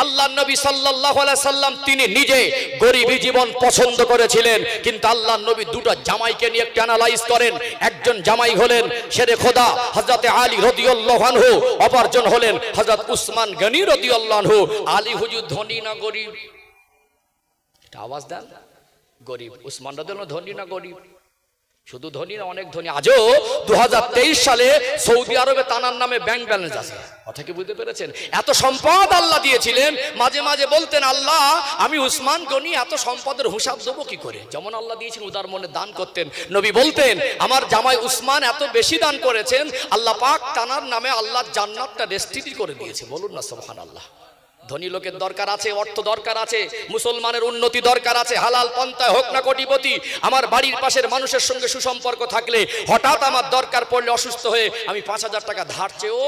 আল্লাহর নবী সাল্লাল্লাহু আলাইহি সাল্লাম তিনি নিজে গরিবী জীবন পছন্দ করেছিলেন, কিন্তু আল্লাহর নবী দুটো জামাইকে নিয়ে একটু অ্যানালাইজ করেন। একজন জামাই হলেন শেরে খোদা হযরত আলী রাদিয়াল্লাহু আনহু, অপরজন হলেন হযরত উসমান গনি রাদিয়াল্লাহু আনহু। আলী হুজুর ধনী না গরিব? এটা আওয়াজ দেন। গরিব। উসমান রাদিয়াল্লাহু আনহু ধনী না গরিব? শুধু ধনী না, অনেক ধনী। আজও 2023 সালে সৌদি আরবে তানার নামে ব্যাংক ব্যালেন্স আছে। কথা কি বুঝতে পেরেছেন? এত সম্পদ আল্লাহ দিয়েছিলেন, মাঝে মাঝে বলতেন আল্লাহ আমি উসমান গনি এত সম্পদের হিসাব দেবো কি করে। যেমন আল্লাহ দিয়েছেন উদার মনে দান করতেন। নবী বলতেন আমার জামাই উসমান এত বেশি দান করেছেন, আল্লাহ পাক তানার নামে আল্লাহ জান্নাতটা রেস্ট্রিক্ট করে দিয়েছে। বলুন না সুবহানাল্লাহ। ধনী লোকের দরকার আছে, অর্থ দরকার আছে, মুসলমানের উন্নতি দরকার আছে, হালাল পন্থায় হোক না কোটিপতি। আমার বাড়ির পাশের মানুষের সঙ্গে সুসম্পর্ক থাকলে হঠাৎ আমার দরকার পড়লে অসুস্থ হয়ে আমি 5,000 টাকা ধার চেয়েও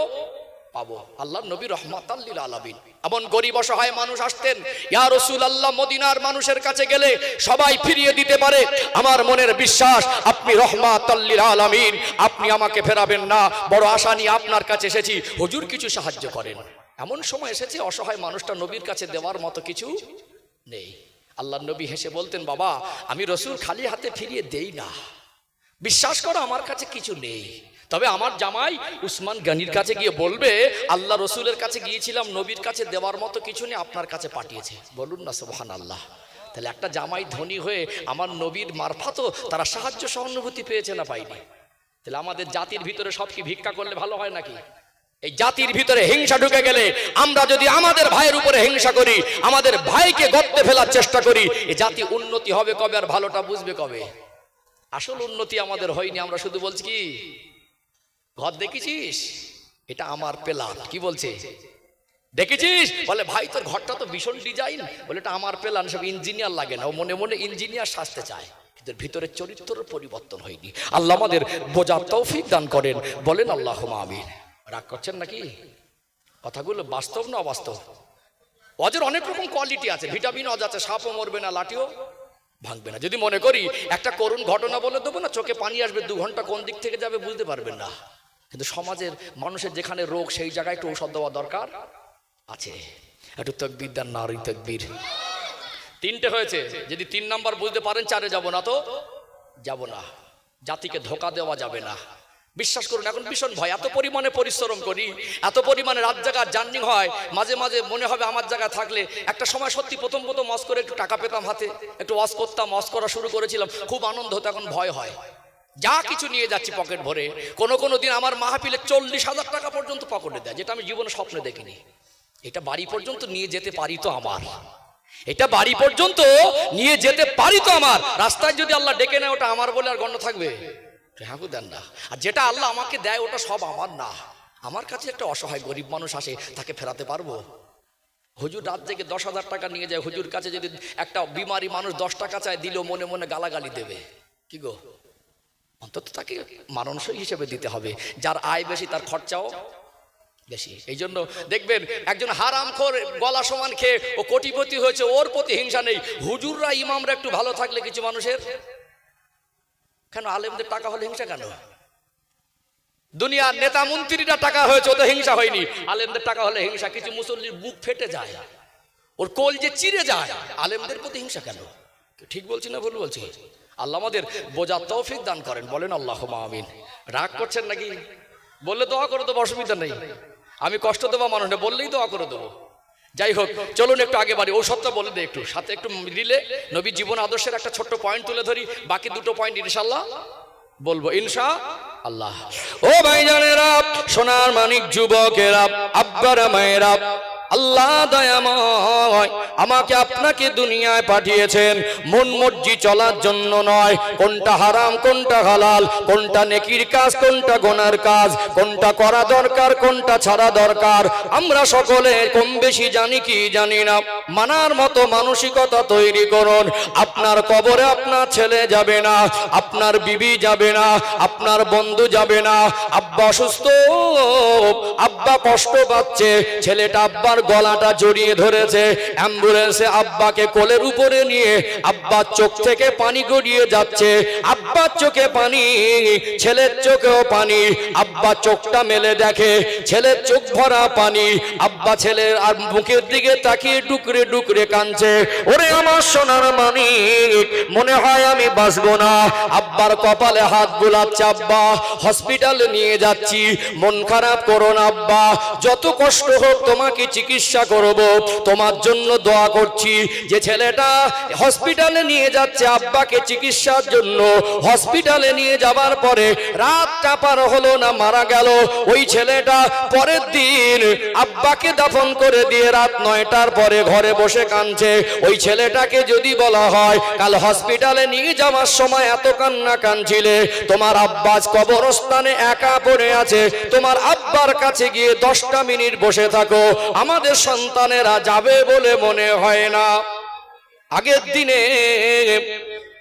পাবো। আল্লাহর নবী রাহমাতাল লিল আলামিন। এমন গরিব অসহায় মানুষ আসতেন, ইয়া রাসূলুল্লাহ মদিনার মানুষের কাছে গেলে সবাই ফিরিয়ে দিতে পারে, আমার মনের বিশ্বাস আপনি রাহমাতাল লিল আলামিন, আপনি আমাকে ফেরাবেন না। বড় আশা নিয়ে আপনার কাছে এসেছি, হুজুর কিছু সাহায্য করেন। এমন সময় এসেছে অসহায় মানুষটা নবীর কাছে দেওয়ার মতো কিছু নেই। আল্লাহর নবী হেসে বলতেন বাবা আমি রসুল খালি হাতে ফিরিয়ে দেই না, বিশ্বাস করো আমার কাছে কিছু নেই, তবে আমার জামাই উসমান গনির কাছে গিয়ে বলবে আল্লাহ রসুলের কাছে গিয়েছিলাম, নবীর কাছে দেওয়ার মতো কিছু নেই, আপনার কাছে পাঠিয়েছে। বলুন না সুবহানাল্লাহ। তাহলে একটা জামাই ধনী হয়ে আমার নবীর মারফতও তারা সাহায্য সহানুভূতি পেয়েছে না পাইনি? তাহলে আমাদের জাতির ভিতরে সব কি ভিক্ষা করলে ভালো হয় নাকি? এই জাতির ভিতরে হিংসা ঢুকে গেলে, আমরা যদি আমাদের ভাইয়ের উপরে হিংসা করি, আমাদের ভাইকে গর্তে ফেলার চেষ্টা করি, এই জাতি উন্নতি হবে কবে আর ভালোটা বুঝবে কবে? আসল উন্নতি আমাদের হয়নি। আমরা শুধু বলছি কি ঘর দেখেছিস এটা আমার প্ল্যান, কি বলছে দেখেছিস, বলে ভাই তোর ঘরটা তো ভীষণ ডিজাইন, বলে এটা আমার প্ল্যান। সব ইঞ্জিনিয়ার লাগে না, ও মনে মনে ইঞ্জিনিয়ার সাজতে চায়, কিন্তু ভিতরের চরিত্রের পরিবর্তন হয়নি। আল্লাহ আমাদের বোঝার তৌফিক দান করেন, বলেন আল্লাহুম্মা আমিন। রাগ করছেন নাকি? কথাগুলো বাস্তব না অবাস্তব? অজের অনেক রকম কোয়ালিটি আছে, ভিটামিন অজ আছে, সাপও মরবে না, লাঠিও ভাঙবে না। যদি মনে করি একটা করুণ ঘটনা বলে দেবো না, চোখে পানি আসবে, 2 ঘন্টা কোন দিক থেকে যাবে বুঝতে পারবেন না। কিন্তু সমাজের মানুষের যেখানে রোগ সেই জায়গায় একটু ঔষধ দেওয়া দরকার আছে। একটু তাকবীর দেন, নারী তাকবীর। 3টে হয়েছে, যদি 3 নাম্বার বুঝতে পারেন 4-এ যাব না তো যাব না। জাতিকে ধোকা দেওয়া যাবে না। বিশ্বাস করুন এখন ভীষণ ভয়, এত পরিমাণে পরিশ্রম করি, এত পরিমাণে রাত জায়গা জার্নি হয়, মাঝে মাঝে মনে হবে আমার জায়গা থাকলে একটা সময় সত্যি প্রথম ওয়াজ করে একটু টাকা পেতাম হাতে, একটু ওয়াজ করতাম, ওয়াজ করা শুরু করেছিলাম, খুব আনন্দ হতো। এখন ভয় হয়, যা কিছু নিয়ে যাচ্ছি পকেট ভরে। কোনো দিন আমার মাহফিলে 40,000 টাকা পর্যন্ত পকেটে দেয়, যেটা আমি জীবনে স্বপ্নে দেখিনি। এটা বাড়ি পর্যন্ত নিয়ে যেতে পারি তো আমার, এটা বাড়ি পর্যন্ত নিয়ে যেতে পারি তো আমার। রাস্তায় যদি আল্লাহ ডেকে নেয় ওটা আমার বলে আর গণ্য থাকবে? হাঁকু দেন না। আর যেটা আল্লাহ আমাকে দেয় ওটা সব আমার না। আমার কাছে একটা অসহায় গরিব মানুষ আসে, তাকে ফেরাতে পারবো? হুজুর রাত থেকে 10,000 টাকা নিয়ে যায়, হুজুর কাছে যদি একটা বিমারি মানুষ 10 টাকা চায়, দিলেও মনে মনে গালাগালি দেবে। কি গো, অন্তত তাকে মানানসই হিসেবে দিতে হবে। যার আয় বেশি তার খরচাও বেশি। এই জন্য দেখবেন একজন হারামখোর গলা সমান খেয়ে ও কোটিপতি হয়েছে, ওর প্রতি হিংসা নেই। হুজুররা ইমামরা একটু ভালো থাকলে কিছু মানুষের কেন, আলেমদের টাকা হলে হিংসা কেন? দুনিয়ার নেতা মন্ত্রীরা টাকা হয়েছে, ওদের হিংসা হয়নি, আলেমদের টাকা হলে হিংসা। কিছু মুসল্লির বুক ফেটে যায়, ওর কোল যে চিরে যায়, আলেমদের প্রতি হিংসা কেন? ঠিক বলছি না ভুল বলছি? আল্লাহ আমাদের বোঝার তৌফিক দান করেন, বলেন আল্লাহুম্মা আমিন। রাগ করছেন নাকি? বললে দোয়া করে দেবো, অসুবিধা নেই। আমি কষ্ট দেবো মানুষ না, বললেই দোয়া করে দেবো। যাই হোক, চলুন একটু আগে বাড়ি। ঔষধটা বলে দে একটু, সাথে একটু দিলে নবী জীবন আদর্শের একটা ছোট্ট পয়েন্ট তুলে ধরি, বাকি 2টো পয়েন্ট ইনশাআল্লাহ বলবো ইনশাআল্লাহ। ও ভাইজানেরা, সোনার মানিক যুবকেরা, আব্বারা মায়েরা, আল্লাহ দয়াময় আমাকে আপনাকে দুনিয়ায় পাঠিয়েছেন মন মর্জি চলার জন্য নয়। কোনটা হারাম কোনটা হালাল, কোনটা নেকির কাজ কোনটা গুনার কাজ, কোনটা করা দরকার কোনটা ছাড়া দরকার আমরা সকলে কম বেশি জানি কি জানি না। মানার মতো মানসিকতা তৈরি করুন। আপনার কবরে আপনার ছেলে যাবে না, আপনার বিবি যাবে না, আপনার বন্ধু যাবে না। আব্বা অসুস্থ, আব্বা কষ্ট পাচ্ছে, ছেলেটা আব্বার গলাটা জড়িয়ে ধরেছে, অ্যাম্বুলেন্সে আব্বাকে কোলের উপরে নিয়ে আব্বার চোখ থেকে পানি গড়িয়ে যাচ্ছে, আব্বা আব্বার চোখে পানি, ছেলের চোখেও পানি। আব্বা চোখটা মেলে দেখে ছেলের চোখ ভরা পানি। আব্বা ছেলের আর মুখের দিকে তাকিয়ে ডুকরে ডুকরে কাঁদছে। ওরে আমার সোনার মানিক, মনে হয় আমি বাঁচবো না। আব্বার কপালে হাত বুলাচ্ছে, আব্বা হসপিটালে নিয়ে যাচ্ছি, মন খারাপ করো না আব্বা, যত কষ্ট হোক তোমাকে চিকিৎসা করব, তোমার জন্য দোয়া করছি। যে ছেলেটা হসপিটালে নিয়ে যাচ্ছে আব্বাকে চিকিৎসার জন্য, হসপিটালে নিয়ে যাবার পরে রাতটা পার হলো না, মারা গেল। ওই ছেলেটা পরের দিন আব্বাকে দাফন করে দিয়ে রাত 9টার পরে ঘরে বসে কাঁদছে। ওই ছেলেটাকে যদি বলা হয় কাল হসপিটালে নিয়ে যাওয়ার সময় এত কান্না কাঁদছিলে, তোমার আব্বা কবরস্থানে একা পড়ে আছে, তোমার আব্বার কাছে গিয়ে 10টা মিনিট বসে থাকো, আমাদের সন্তানেরা যাবে বলে মনে হয় না। আগের দিনে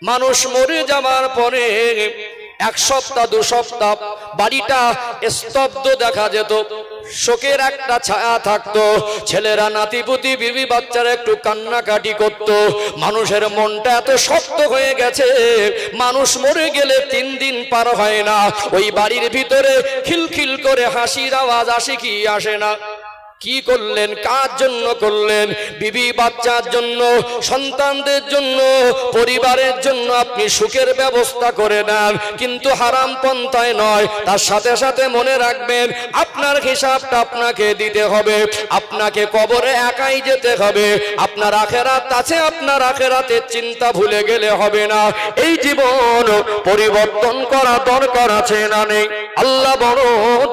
মানুষ মরে যাওয়ার পরে 1 সপ্তাহ 2 সপ্তাহ বাড়িটা স্তব্ধ দেখা যেত, শোকের একটা ছায়া থাকতো। ছেলেরা নাতিপুতি বিবি বাচ্চারা একটু কান্নাকাটি করত। মানুষের মনটা এত শক্ত হয়ে গেছে, মানুষ মরে গেলে 3 দিন পার হয় না ওই বাড়ির ভিতরে খিলখিল করে হাসির আওয়াজ আসে কি আসে না? কি করলেন, কার জন্য করলেন? বিবি বাচ্চার জন্য, সন্তানদের জন্য, পরিবারের জন্য আপনি সুখের ব্যবস্থা করে নেন, কিন্তু হারাম পন্থায় নয়। তার সাথে সাথে মনে রাখবেন আপনার হিসাবটা আপনাকে দিতে হবে, আপনাকে কবরে একাই যেতে হবে। আপনার আখেরাত আছে, আপনার আখেরাতের চিন্তা ভুলে গেলে হবে না। এই জীবন পরিবর্তন করা দরকার আছে না নেই? আল্লাহ বড়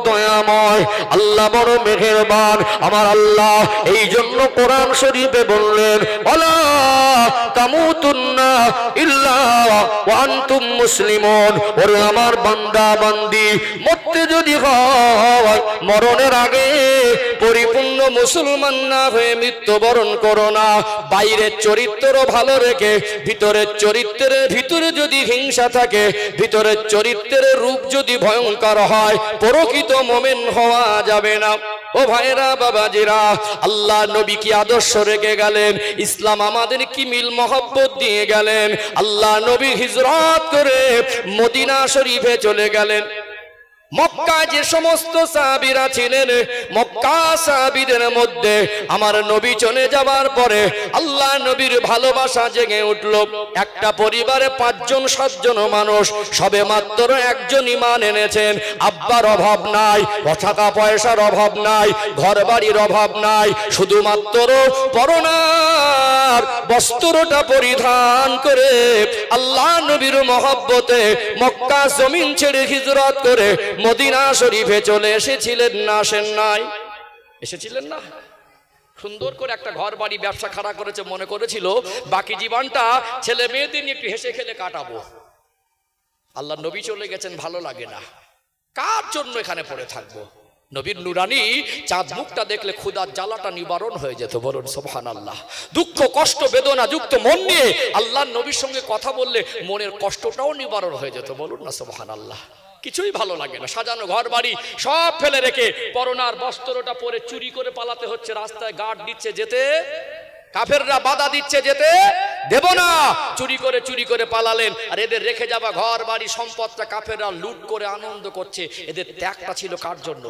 দয়াময়, আল্লাহ বড় মেহেরবান। আমার আল্লাহ এই জন্য কোরআন শরীফে বললেন, ওয়ালা তামুতুন্না ইল্লা ওয়া আনতুম মুসলিমুন। ওরে আমার বান্দা বান্দি, মরতে যদি হয় মরণের আগে পরিপূর্ণ মুসলমান না হয়ে মৃত্যুবরণ করো না। বাইরের চরিত্র ভালো রেখে ভিতরের চরিত্রের ভিতরে যদি হিংসা থাকে, ভিতরের চরিত্রের রূপ যদি ভয়ঙ্কর হয়, প্রকৃত মুমিন হওয়া যাবে না। ও ভাইরা বাবাজিরা, আল্লাহ নবী কি আদর্শ রেখে গেলেন, ইসলাম আমাদের কি মিল মহব্বত দিয়ে গেলেন। আল্লাহ নবী হিজরত করে মদিনা শরীফে চলে গেলেন। মক্কা যে সমস্ত সাহাবীরা ছিলেন, মক্কা সাহাবীদের মধ্যে আমার নবী চলে যাবার পরে আল্লাহ নবীর ভালোবাসা জেগে উঠল। একটা পরিবারে 5 জন 7 জন মানুষ, সবে মাত্র একজন ঈমান এনেছেন। আব্বার অভাব নাই, টাকা পয়সার অভাব নাই, ঘর বাড়ির অভাব নাই, শুধুমাত্র পরনার বস্ত্রটা পরিধান করে আল্লাহ নবীর মহব্বতে মক্কা জমিন ছেড়ে হিজরত করে মদিনা শরীফে চলে এসেছিলেন না? আসেন নাই? এসেছিলেন না? সুন্দর করে একটা ঘর বাড়ি ব্যবসা খাড়া করেছে, মনে করেছিল বাকি জীবনটা ছেলে মেয়েদের নিয়ে একটু হেসে খেলে কাটাবো। আল্লাহ নবী চলে গেছেন, ভালো লাগে না। কার জন্য এখানে পড়ে থাকবো? নবীর নুরানি চাঁদ মুখটা দেখলে ক্ষুধার জ্বালাটা নিবারণ হয়ে যেত। বলুন সুবহানাল্লাহ। দুঃখ কষ্ট বেদনা যুক্ত মন নিয়ে আল্লাহর নবীর সঙ্গে কথা বললে মনের কষ্টটাও নিবারণ হয়ে যেত। বলুন না সুবহানাল্লাহ। কিছুই ভালো লাগে না, সাজানো ঘর বাড়ি সব ফেলে রেখে পরনার বস্ত্রটা পরে চুরি করে পালাতে হচ্ছে। রাস্তায় গার্ড দিচ্ছে যেতে, কাফেররা বাধা দিচ্ছে যেতে দেব না, চুরি করে পালালেন। আর এদের রেখে যাওয়া ঘর বাড়ি সম্পদটা কাফেররা লুট করে আনন্দ করছে। এদের ত্যাগটা ছিল কার জন্য?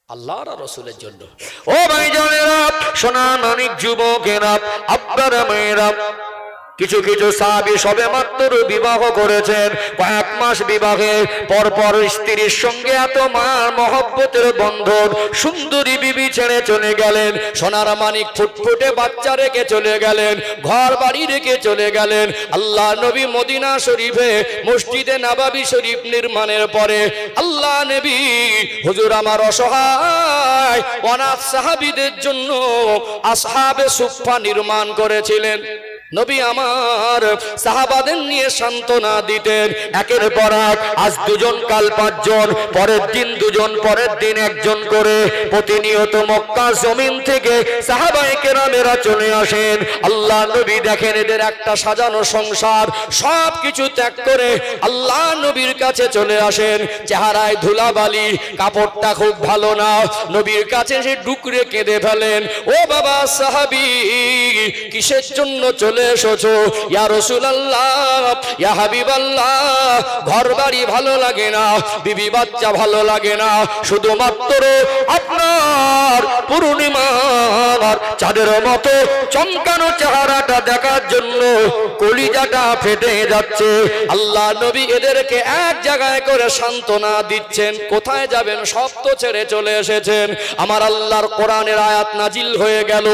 আল্লাহর আর রাসূলের জন্য। ও ভাইজানেরা, সোনা মানিক যুবকেরা, আপনারা মেয়েরা, কিছু কিছু সাহাবী সবে মাত্র বিবাহ করেছেন, কয়েক মাস বিবাহে পরপর স্ত্রীর সঙ্গে এত মহব্বতের বন্ধন, সুন্দরী বিবি ছেড়ে চলে গেলেন, সোনার মানিক ফুটফুটে বাচ্চা রেখে চলে গেলেন, ঘর বাড়ি রেখে চলে গেলেন। আল্লাহ নবী মদিনা শরীফে মসজিদে নববী শরীফ নির্মাণের পরে আল্লাহ নবী হুজুর আমার অসহায় অনাথ সাহাবীদের জন্য আসহাবে সুফফা নির্মাণ করেছিলেন। নবী আমার সাহাবাদের নিয়ে সান্ত্বনা দিতেন, একের পর এক, আজ 2 জন, কাল 5 জন, পরের দিন 2 জন, পরের দিন 1 জন করে প্রতিনিয়ত মক্কা জমিন থেকে সাহাবায়ে কেরামেরা চলে আসেন। আল্লাহ নবী দেখেন এদের একটা সাজানো সংসার, সব কিছু ত্যাগ করে আল্লাহ নবীর কাছে চলে আসেন। চেহারায় ধুলাবালি, কাপড়টা খুব ভালো না, নবীর কাছে সে ডুকরে কেঁদে ফেলেন। ও বাবা সাহাবী, কিসের জন্য চলে চলে এসেছো। ইয়া রাসূলুল্লাহ, ইয়া হাবিবাল্লাহ, ঘর বাড়ি ভালো লাগে না, বিবি বাচ্চা ভালো লাগে না, শুধুমাত্র আপনার পূর্ণিমার চাঁদের মতো চমকানো চেহারাটা দেখার জন্য কলিজাটা ফেটে যাচ্ছে। আল্লাহ নবী এদেরকে এক জায়গায় করে সান্ত্বনা দিচ্ছেন। কোথায় যাবেন? সব তো ছেড়ে চলে এসেছেন। আমার আল্লাহর কোরআনের আয়াত নাজিল হয়ে গেল,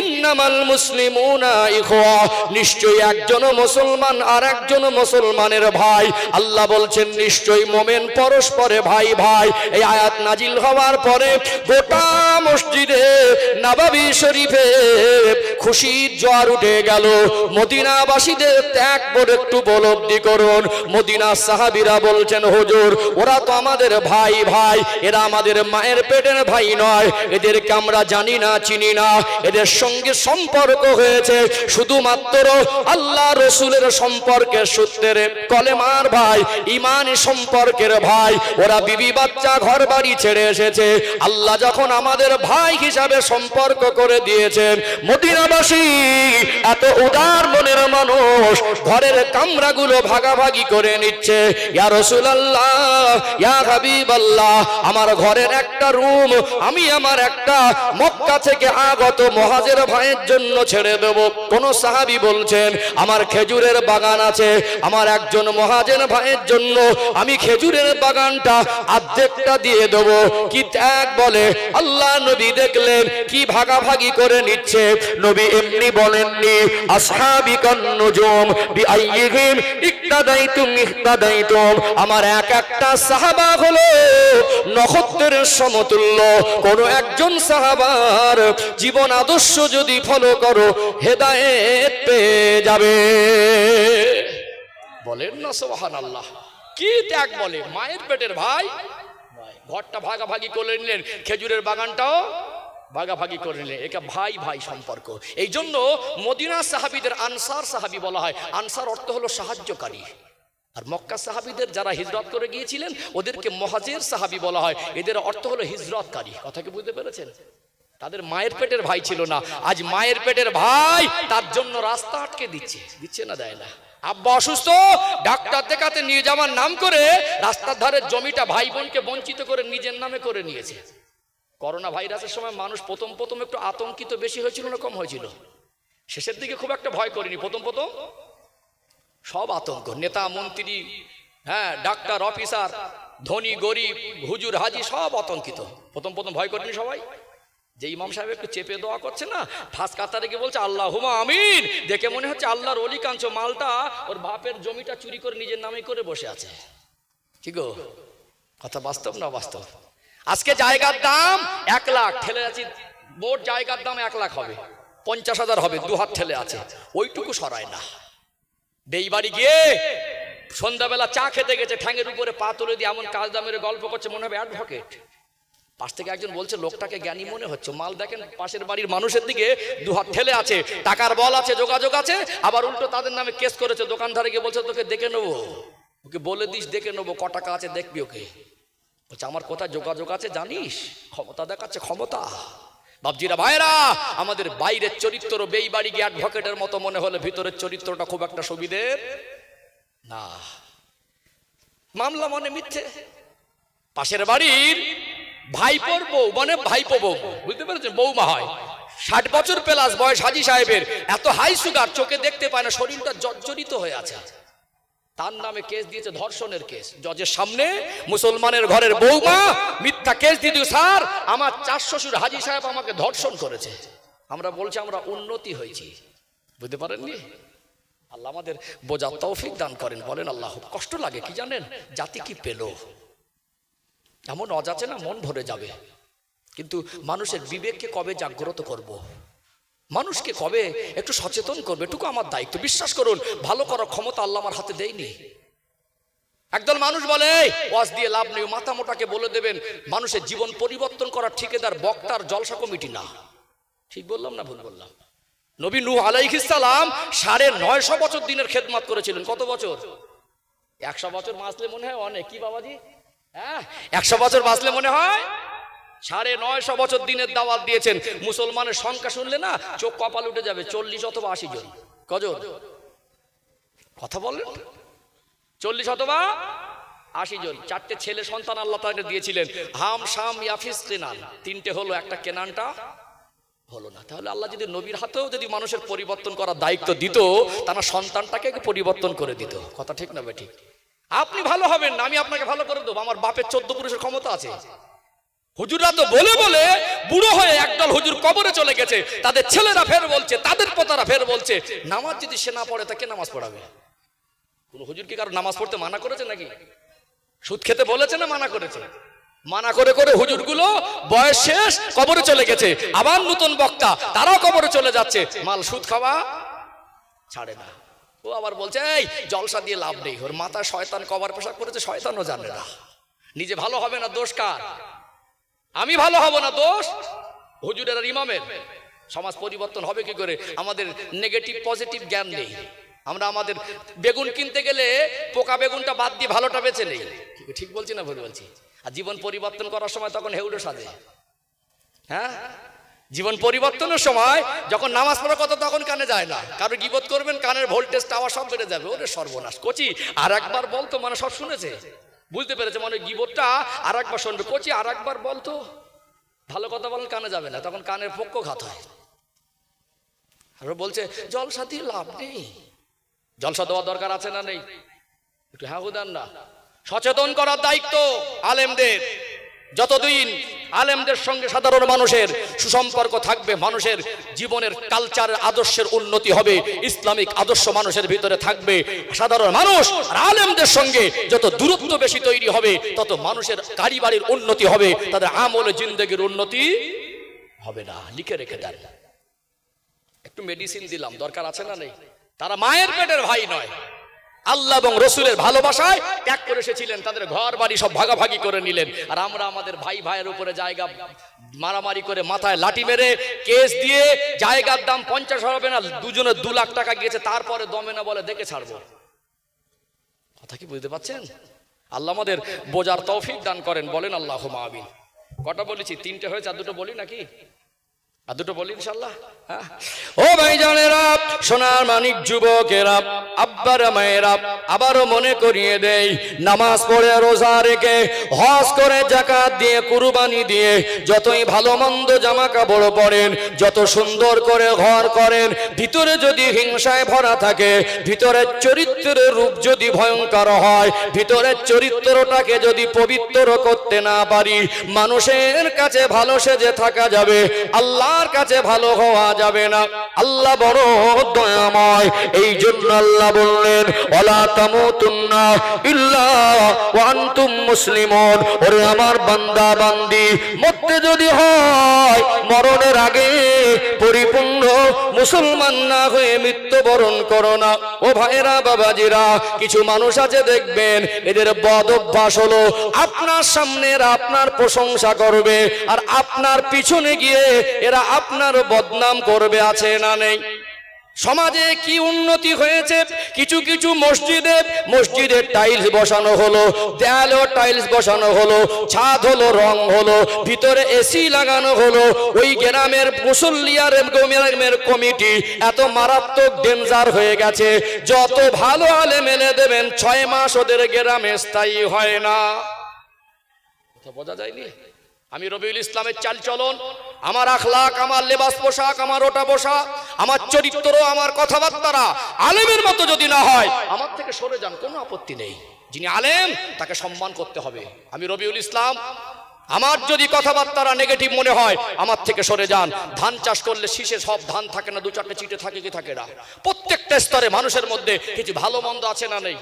ইন্নামাল মুসলিমুনা ইখওয়া, নিশ্চয়ই একজন মুসলমান আর একজন মুসলমানের ভাই। আল্লাহ বলছেন নিশ্চয়ই মুমিন পরস্পরে ভাই ভাই। এই আয়াত নাজিল হওয়ার পরে গোটা মসজিদে নববী শরীফে খুশির জোয়ার উঠে গেল। মদিনাবাসীদের ত্যাগ বড় একটু উপলব্ধি করুন। মদিনার সাহাবীরা বলছেন হুজুর, ওরা তো আমাদের ভাই ভাই, এরা আমাদের মায়ের পেটের ভাই নয়, এদেরকে আমরা জানি না, চিনি না, এদের সঙ্গে সম্পর্ক হয়েছে শুধুমাত্র আল্লাহ রসুলের সম্পর্কের সূত্রে, কলেমার ভাই, ঈমানি সম্পর্কের ভাই। ওরা বিবি বাচ্চা ঘর বাড়ি ছেড়ে এসেছে। আল্লাহ যখন আমাদের ভাই হিসাবে সম্পর্ক করে দিয়েছেন, মদিনাবাসী এত উদার মনের মানুষ ঘরের কামরাগুলো ভাগাভাগি করে নিচ্ছে। ইয়া রাসূলুল্লাহ, ইয়া হাবিবাল্লাহ, আমার ঘরের একটা রুম আমি আমার একটা মক্কা থেকে আগত মুহাজির ভাইয়ের জন্য ছেড়ে দেব। কোন সাহাবী বলছেন আমার খেজুরের বাগান আছে, আমার একজন মুহাজির ভাইয়ের জন্য আমি খেজুরের বাগানটা অর্ধেকটা দিয়ে দেব। কি ত্যাগ বলে! আল্লাহ নবী দেখলেন কি ভাগাভাগি করে নিচ্ছে। নবী এমনি বলেননি আসহাবিকান নুজুম বিআইয়িহিম ইক্তাদাইতুম ইক্তাদাইতুম, আমার এক একটা সাহাবা হলো নক্ষত্রের সমতুল্য। কোন একজন সাহাবার জীবন আদর্শ যদি ফলো করো হেদায়েত পেয়ে যাবে। বলেন না সুবহানাল্লাহ। কি ত্যাগ বলে! মায়ের পেটের ভাই, ঘরটা ভাগাভাগি করে নিলেন, খেজুরের বাগানটাও ভাগাভাগি করে নিলেন। একে ভাই ভাই সম্পর্ক। এই জন্য মদিনা সাহাবীদের আনসার সাহাবী বলা হয়। আনসার অর্থ হলো সাহায্যকারী। আর মক্কা সাহাবীদের যারা হিজরত করে গিয়েছিলেন ওদেরকে মুহাজির সাহাবী বলা হয়। এদের অর্থ হলো হিজরতকারী। কথা কি বুঝতে পেরেছেন? তাদের মায়ের পেটের ভাই ছিল না, আজ মায়ের পেটের ভাই তার জন্য রাস্তা আটকে দিচ্ছে। দিচ্ছে না, দেয় না। আব্বা অসুস্থ, ডাক্তার দেখাতে নিয়ে যাওয়ার নাম করে রাস্তার ধারের জমিটা ভাই বোনকে বঞ্চিত করে নিজের নামে করে নিয়েছে। করোনা ভাইরাসের সময় মানুষ প্রথম প্রথম একটু আতঙ্কিত বেশি হয়েছিল না কম হয়েছিল? শেষের দিকে খুব একটা ভয় করিনি। প্রথম প্রথম সব আতঙ্ক, নেতা মন্ত্রী, হ্যাঁ, ডাক্তার অফিসার, ধনী গরিব, হুজুর হাজি সব আতঙ্কিত। প্রথম প্রথম ভয় করেনি সবাই। যে ইমাম সাহেব একটু চেপে দোয়া করছে না, ফার্স্ট কাতারে গিয়ে বলছে আল্লাহুম্মা আমিন, দেখে মনে হচ্ছে আল্লাহর ওলি কাঁদছে। মালটা ওর বাপের জমিটা চুরি করে নিজের নামে করে বসে আছে। কি গো, কথা বাস্তব না বাস্তব? আজকে জায়গার দাম 1 লাখ ঠেলে আছি, মোট জায়গার দাম 1 লাখ হবে, 50,000 হবে, 2 হাত ঠেলে আছে, ওইটুকু সরায় না। দেই বাড়ি গিয়ে সন্ধ্যাবেলা চা খেতে গেছে, ঠ্যাঙের উপরে পা তুলে দিয়ে এমন কাজ দামের গল্প করছে, মনে হবে অ্যাডভোকেট। পাশ থেকে একজন বলছে লোকটাকে জ্ঞানী মনে হচ্ছে। মাল দেখেন পাশের বাড়ির মানুষের দিকে 2 হাত ঠেলে আছে, টাকার বল আছে, যোগাযোগ আছে, আবার উল্টো তাদের নামে কেস করেছে। দোকানদারে গিয়ে বলছে তোকে দেখে নেবো, ওকে বলে দিস দেখে নেবো, ক টাকা আছে দেখবি ওকে। বলছে আমার কোথায় যোগাযোগ আছে জানিস? ক্ষমতা দেখাচ্ছে, ক্ষমতা। বাবজিরা ভাইরা, আমাদের বাইরের চরিত্র বেই বাড়ি গিয়ে অ্যাডভোকেটের মতো মনে হলে ভিতরের চরিত্রটা খুব একটা সুবিধের না। মামলা মানে মিথ্যে। পাশের বাড়ির ভাইপোর বউ মানে ভাইপো বউ, বুঝতে পেরেছেন? বৌমা হয়, 60 বছর প্লাস বয়স, হাজি সাহেবের এত হাই সুগার, চোখে দেখতে পায় না, শরীরটা জর্জরিত হয়ে আছে। তার নামে কেস দিয়েছে, ধর্ষণের কেস। জজের সামনে মুসলমানের ঘরের বৌমা মিথ্যা কেস দিয়ে দিল, স্যার আমার 4 শ্বশুর হাজি সাহেব আমাকে ধর্ষণ করেছে। আমরা বলছি আমরা উন্নতি হয়েছি, বুঝতে পারেননি? আল্লাহ আমাদের বোঝার তৌফিক দান করেন। বলেন আল্লাহ। কষ্ট লাগে কি জানেন? জাতি কি পেল? এমন অজাচে না, মন ভরে যাবে। কিন্তু মানুষের বিবেককে কবে জাগ্রত করব? মানুষকে কবে একটু সচেতন করবে? এটুকু আমার দায়িত্ব। বিশ্বাস করুন, ভালো করার ক্ষমতা আল্লাহ আমার হাতে দেয়নি। একদল মানুষ বলে ওয়াজ দিয়ে লাভ নেই, মাথা মোটাকে বলে দেবেন মানুষের জীবন পরিবর্তন করার ঠিকাদার বক্তার জলসা কমিটি না। ঠিক বললাম না ভুল বললাম? নবী নূহ আলাইহিস সালাম 950 বছর দিনের খেদমত করেছিলেন। কত বছর? 100 বছর বাঁচলে মনে হয় অনেক। কি বাবাজি? হ্যাঁ, 100 বছর বাঁচলে মনে হয় 950 বছর দিনের দাওয়াত দিয়েছেন। মুসলমানের সংখ্যা শুনলে না চোখ কপাল উঠে যাবে, 40 অথবা 80 জন। কজন কথা বলেন? 40 অথবা 80 জন। 4টে ছেলে সন্তান আল্লাহ তাআলা দিয়েছিলেন, হাম শাম ইয়াফিস কেনান। 3টে হলো, একটা কেনানটা হলো না। তাহলে আল্লাহ যদি নবীর হাতেও যদি মানুষের পরিবর্তন করার দায়িত্ব দিত, তারা সন্তানটাকে পরিবর্তন করে দিত। কথা ঠিক না বেঠিক? আপনি ভালো হবেন না, আমি আপনাকে ভালো করে দেবো। আমার বাপের 14 পুরুষের ক্ষমতা আছে। হুজুররা তো বলে বলে বুড়ো হয়ে একদল হুজুর কবরে চলে গেছে, তাদের ছেলেরা ফের বলছে, তাদের পোতারা ফের বলছে, নামাজ যদি সে না পড়ে তাকে নামাজ পড়াবে। কোন হুজুর কি কারো নামাজ পড়তে মানা করেছে নাকি? সুদ খেতে বলেছে না মানা করেছে? মানা করে করে হুজুরগুলো বয়স শেষ, কবরে চলে গেছে। আবার নতুন বক্তা, তারাও কবরে চলে যাচ্ছে, মাল সুদ খাওয়া ছাড়ে না। ও আবার বলছে এই জলসা দিয়ে লাভ নেই, ওর মাথায় শয়তান কবর পেশাব করেছে, শয়তানও জানে না। নিজে ভালো হবে না, দোষ কার? আমি ভালো হব না, দোষ হুজুরের আর ইমামের। সমাজ পরিবর্তন হবে কি করে? আমাদের নেগেটিভ পজিটিভ জ্ঞান নেই। আমরা আমাদের বেগুন কিনতে গেলে পোকা বেগুনটা বাদ দিয়ে ভালোটা বেছে নেই। ঠিক বলছি না ভুল বলছি? আর জীবন পরিবর্তন করার সময় তখন হেউড়ো সাজে। হ্যাঁ, জীবন পরিবর্তনের সময় যখন নামাজ পড়ার কথা তখন কানে যায় না। কারো গীবত করবেন, কানের ভোল্টেজ টাওয়ার সব বেড়ে যাবে। ওরে সর্বনাশ, কচি আর একবার বলতো, মানে সব শুনেছে, বুঝতে পেরেছে, মানে গীবতটা আর একবার শুনবে। কচি আর একবার বলতো, ভালো কথা বলেন, কানে যাবে না, তখন কানের পক্ষঘাত হয়। আর বলছে জলসা দিয়ে লাভ নেই। জলসা দেওয়ার দরকার আছে না নেই? একটু হ্যাঁ দেন না। সচেতন করার দায়িত্ব আলেমদের। যতদিন আলেমদের সঙ্গে সাধারণ মানুষের সুসম্পর্ক থাকবে, মানুষের জীবনের কালচার আদর্শের উন্নতি হবে, ইসলামিক আদর্শ মানুষের ভিতরে থাকবে। সাধারণ মানুষ আর আলেমদের সঙ্গে যত দূরত্ব বেশি তৈরি হবে, তত মানুষের গাড়ি বাড়ির উন্নতি হবে, তাদের আমল জিন্দেগির উন্নতি হবে না। লিখে রেখে দেন। একটু মেডিসিন দিলাম, দরকার আছে না নেই? তারা মায়ের পেটের ভাই নয়, আল্লাহ এবং রসুলের ভালোবাসায় ত্যাগ করে এসেছিলেন, তাদের ঘর বাড়ি সব ভাগাভাগি করে নিলেন। আর আমরা আমাদের ভাই ভাইয়ের উপরে জায়গা মারামারি করে, মাথায় লাঠি মেরে কেস দিয়ে, জায়গার দাম 50 হবে না, দুজনে 2 লাখ টাকা গিয়েছে, তারপরে দমে না বলে দেখে ছাড়বো। কথা কি বুঝতে পারছেন? আল্লাহ আমাদের বোঝার তৌফিক দান করেন, বলেন আল্লাহুম্মা আমিন। কটা বলেছি? 3টে হয়েছে, আর 2টো বলি নাকি? আর 2টো বলি ইনশাআল্লাহ। ও ভাইজানেরা, সোনার মানিক যুবকেরা, আব্বারা মায়েরা, আবারও মনে করিয়ে দেই, নামাজ পড়ে, রোজা রেখে, হজ করে, যাকাত দিয়ে, কুরবানি দিয়ে, যতই ভালো মন্দ জামা কাপড় পরেন, যত সুন্দর করে ঘর করেন, ভিতরে যদি হিংসায় ভরা থাকে, ভিতরের চরিত্রের রূপ যদি ভয়ঙ্কর হয়, ভিতরের চরিত্রটাকে যদি পবিত্র করতে না পারি, মানুষের কাছে ভালো সেজে থাকা যাবে, আল্লাহর কাছে ভালো হওয়া যাবে না। আল্লাহ বড় দয়াময়, এই জন্য আল্লাহ বললেন ওয়ালা তামুতুন্না ইল্লা ওয়া আনতুম মুসলিমুন। ওরে আমার বান্দা বান্দি, মরতে যদি হয় মরণের আগে পরিপূর্ণ মুসলমান না হয়ে মৃত্যুবরণ করো না। ও ভাইরা, বাবাজিরা, কিছু মানুষ আছে দেখবেন, এদের বদ অভ্যাস হলো আপনার সামনে এরা আপনার প্রশংসা করবে, আর আপনার পিছনে গিয়ে এরা আপনার বদনাম করবে। আছে না নেই? সমাজে কি উন্নতি হয়েছে, কিছু কিছু মসজিদে টাইলস বসানো হলো, দেয়ালেও টাইলস বসানো হলো, ছাদ হলো, রং হলো, ভিতরে এসি লাগানো হলো। ওই গ্রামের মুসল্লিয়ার কমিটি এত মারাত্মক ডেঞ্জার হয়ে গেছে, যত ভালো আলেম এনে দেবেন 6 মাস ওদের গ্রামে স্থায়ী হয় না। বোঝা যায়নি? আমি রবিউল ইসলামের চালচলন, আমার আখলাক, আমার লেবাস পোশাক, আমার ওটা বসা, আমার চরিত্র, আমার কথাবার্তা আলেমের মতো যদি না হয়, আমার থেকে সরে যান, কোনো আপত্তি নেই। যিনি আলেম তাকে সম্মান করতে হবে। আমি রবিউল ইসলাম, আমার যদি কথাবার্তা নেগেটিভ মনে হয়, আমার থেকে সরে যান। ধান চাষ করলে শীষে সব ধান থাকে না, 2-4টে চিটে থাকে কি থাকে না? প্রত্যেকটা স্তরে মানুষের মধ্যে কিছু ভালো মন্দ আছে না নেই?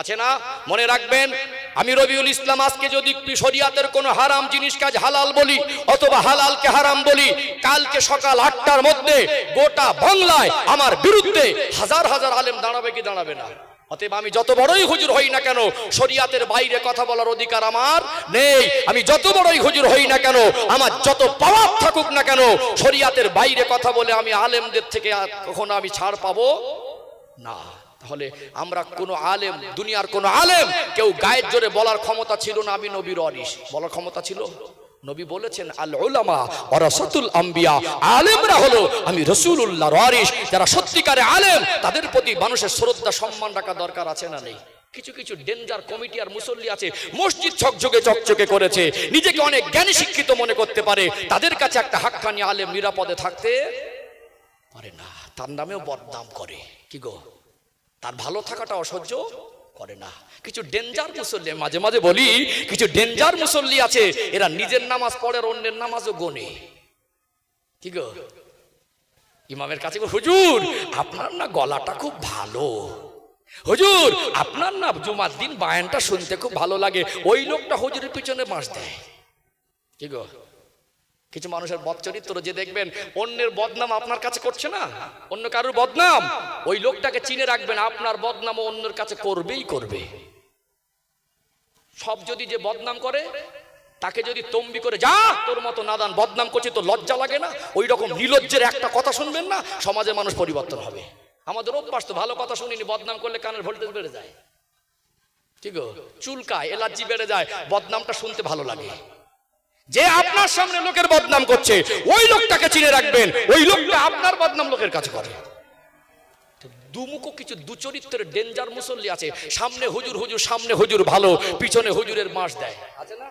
আছে না? মনে রাখবেন, আমি রবিউল ইসলাম আজকে যদি শরিয়াতের কোনো হারাম জিনিস কাজ হালাল বলি, অথবা হালালকে হারাম বলি, কালকে সকাল 8টার মধ্যে গোটা বাংলায় আমার বিরুদ্ধে হাজার হাজার আলেম দাঁড়াবে কি দাঁড়াবে না? অতএব আমি যত বড়ই হুজুর হই না কেন, শরিয়াতের বাইরে কথা বলার অধিকার আমার নেই। আমি যত বড়ই হুজুর হই না কেন, আমার যত পাওয়ার থাকুক না কেন, শরিয়াতের বাইরে কথা বলে আমি আলেমদের থেকে কখনো আমি ছাড় পাবো না। তাহলে আমরা কোন আলেম, দুনিয়ার কোন আলেম কেউ গায়ের জোরে বলার ক্ষমতা ছিল না আমি নবীর ওয়ারিস, বলার ক্ষমতা ছিল? নবী বলেছেন আল উলামা ওয়ারাসাতুল আম্বিয়া, আলেমরা হলো আমি রাসূলুল্লাহর ওয়ারিস। যারা সত্যিকারে আলেম তাদের প্রতি মানুষের শ্রদ্ধা সম্মান রাখা দরকার আছে না নেই? কিছু কিছু ডেঞ্জার কমিটি আর মুসল্লি আছে, মসজিদ ঝকঝকে চকচকে করেছে, নিজেকে অনেক জ্ঞানী শিক্ষিত মনে করতে পারে, তাদের কাছে একটা হাক্কানি আলেম নিরাপদে থাকতে পারে না, তার নামেও বদনাম করে। কি গো, তার ভালো থাকাটা অসহ্য করে না। কিছু ডেঞ্জার মুসল্লি, মাঝে মাঝে বলি, কিছু ডেঞ্জার মুসল্লি আছে, এরা নিজের নামাজ পড়ে আর অন্যের নামাজও গোনে। কি গো, ইমামের কাছে হুজুর আপনার না গলাটা খুব ভালো, হুজুর আপনার না জুমার দিন বায়ানটা শুনতে খুব ভালো লাগে, ওই লোকটা হুজুরের পিছনে বাঁশ দেয়। কি গো, কিছু মানুষের বদ চরিত্র যে দেখবেন অন্যের বদনাম আপনার কাছে করছে না, অন্য কারোর বদনাম, ওই লোকটাকে চিনে রাখবেন, আপনার বদনাম অন্যের কাছে করবেই করবে। সব যদি যে বদনাম করে তাকে যদি তম্বি করে যা তোর মতো নাদান বদনাম করছে তো লজ্জা লাগে না, ওই রকম নির্লজ্জের একটা কথা শুনবেন না, সমাজের মানুষ পরিবর্তন হবে। আমাদের অভ্যাস তো ভালো কথা শুনিনি, বদনাম করলে কানের ভোল্টেজ বেড়ে যায়, ঠিক চুলকায়, এলার্জি বেড়ে যায়, বদনামটা শুনতে ভালো লাগে। যে আপনার সামনে লোকের বদনাম করছে ওই লোকটাকে চিনে রাখবেন, ওই লোকটা আপনার বদনাম লোকের কাছে করে। দুমুখো কিছু দুচরিত্রের ডেঞ্জার মুসল্লি আছে, সামনে হুজুর হুজুর, সামনে হুজুর ভালো, পিছনে হুজুরের মাস দেয়, আছে না?